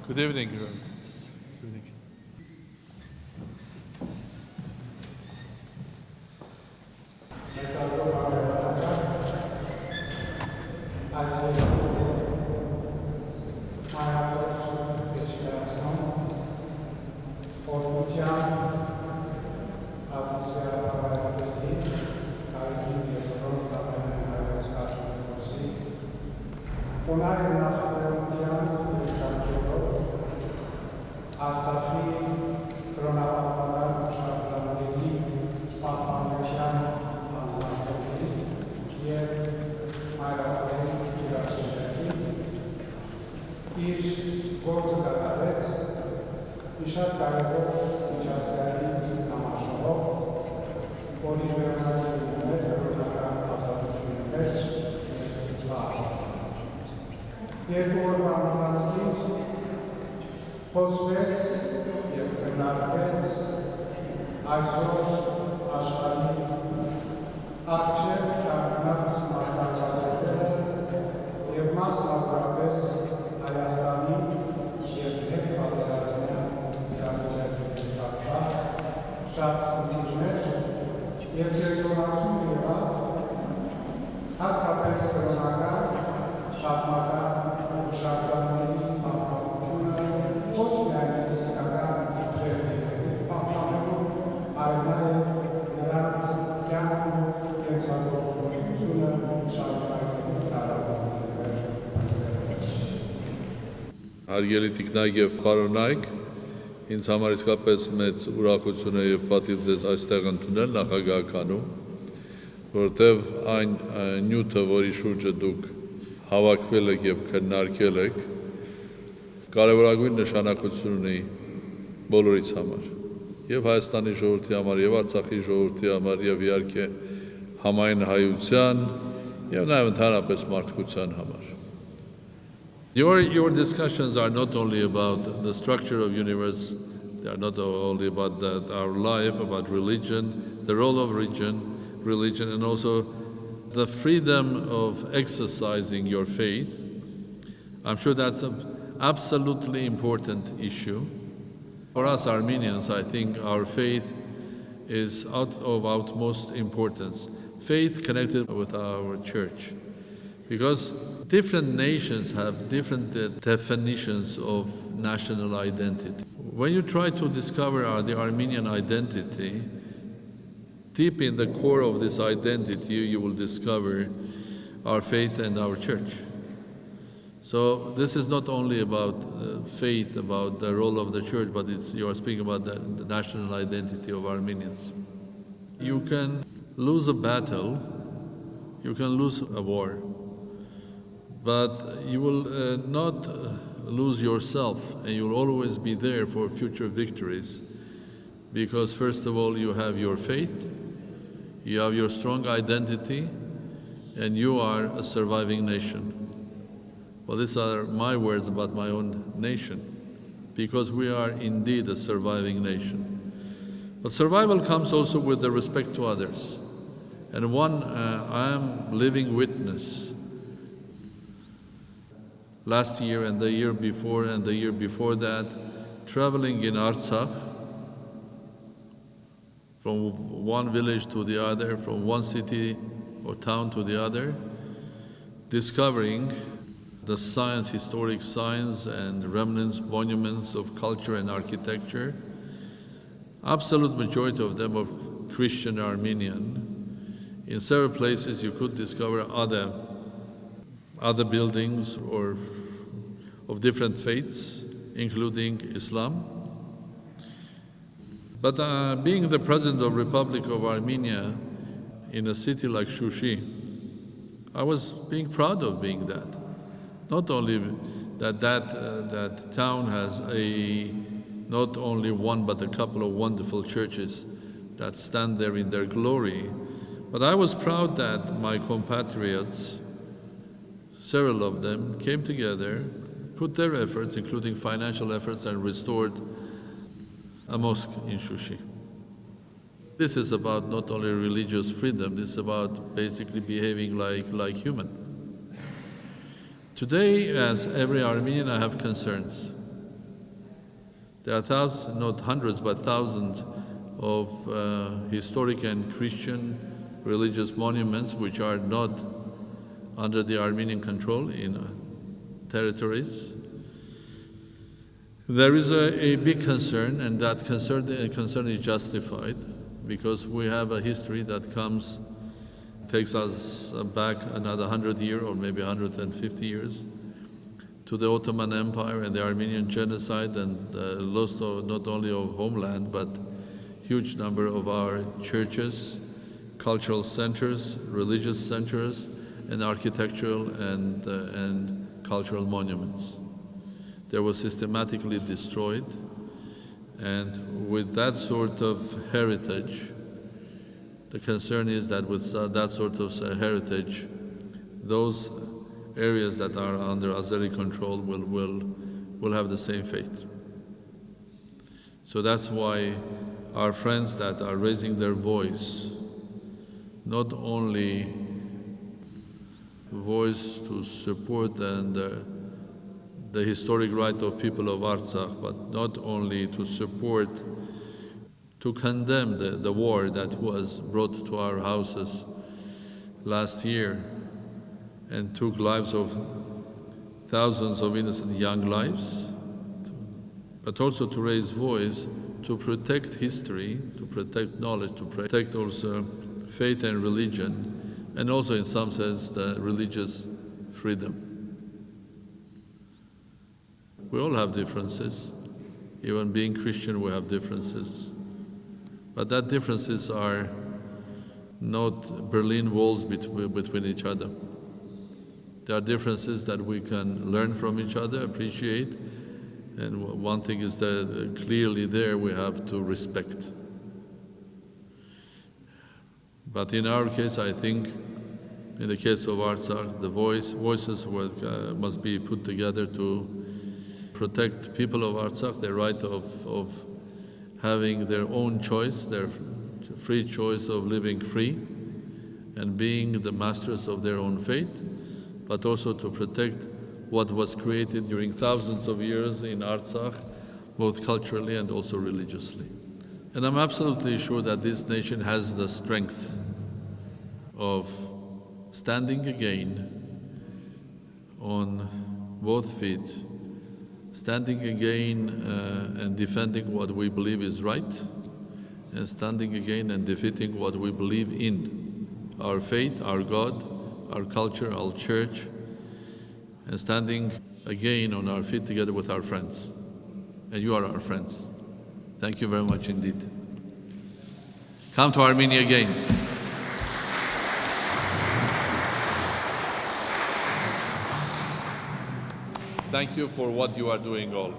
Good evening. Good evening. Հարգելի տիկնայք եւ պարոնայք, ինձ համար իսկապես մեծ ուրախություն է եւ պատիվ ձեզ այստեղ ընդունել նախագահականում, որովհետեւ այն նյութը, որի շուրջը դուք հավաքվել եք եւ քննարկել եք, կարևորագույն նշանակություն ունի բոլորիս համար, եւ Հայաստանի ժողովրդի համար, եւ Արցախի ժողովրդի համար, եւ իհարկե համայն հայության եւ նաեւ ընդհանրապես մարդկության համար։ Your discussions are not only about the structure of universe, they are not only about our life, about religion, the role of religion, and also the freedom of exercising your faith. I'm sure that's an absolutely important issue. For us Armenians, I think our faith is of utmost importance. Faith connected with our church. Because different nations have different definitions of national identity. When you try to discover the Armenian identity, deep in the core of this identity, you will discover our faith and our church. So this is not only about faith, about the role of the church, but you are speaking about the national identity of Armenians. You can lose a battle, you can lose a war, but you will not lose yourself, and you will always be there for future victories, because first of all you have your faith, you have your strong identity, and you are a surviving nation. Well, these are my words about my own nation, because we are indeed a surviving nation. But survival comes also with the respect to others, and I am living witness. Last year and the year before and the year before that, traveling in Artsakh, from one village to the other, from one city or town to the other, discovering the signs, historic signs and remnants, monuments of culture and architecture, absolute majority of them of Christian Armenian. In several places you could discover other buildings or of different faiths, including Islam. But being the President of the Republic of Armenia in a city like Shushi, I was being proud of being that. Not only that town has not only one but a couple of wonderful churches that stand there in their glory, but I was proud that my compatriots, several of them, came together, put their efforts, including financial efforts, and restored a mosque in Shushi. This is about not only religious freedom, this is about basically behaving like human. Today, as every Armenian, I have concerns. There are thousands, not hundreds, but thousands of historic and Christian religious monuments which are not under the Armenian control in territories. There is a big concern, and that concern is justified, because we have a history that takes us back another 100 years or maybe 150 years to the Ottoman Empire and the Armenian genocide and loss of not only of homeland but huge number of our churches, cultural centers, religious centers, and architectural and cultural monuments. They were systematically destroyed, and with that sort of heritage, the concern is that with that sort of heritage, those areas that are under Azeri control will have the same fate. So that's why our friends that are raising their voice, not only voice to support the historic right of people of Artsakh, but not only to support, to condemn the war that was brought to our houses last year and took lives of thousands of innocent young lives, but also to raise voice to protect history, to protect knowledge, to protect also faith and religion, and also in some sense the religious freedom. We all have differences. Even being Christian, we have differences. But that differences are not Berlin Walls between each other. There are differences that we can learn from each other, appreciate, and one thing is that clearly there we have to respect. But in our case, I think, in the case of Artsakh, the voices must be put together to protect people of Artsakh, their right of having their own choice, their free choice of living free and being the masters of their own fate, but also to protect what was created during thousands of years in Artsakh, both culturally and also religiously. And I'm absolutely sure that this nation has the strength of standing again on both feet, standing again and defending what we believe is right, and standing again and defeating what we believe in, our faith, our God, our culture, our church, and standing again on our feet together with our friends. And you are our friends. Thank you very much indeed. Come to Armenia again. Thank you for what you are doing all.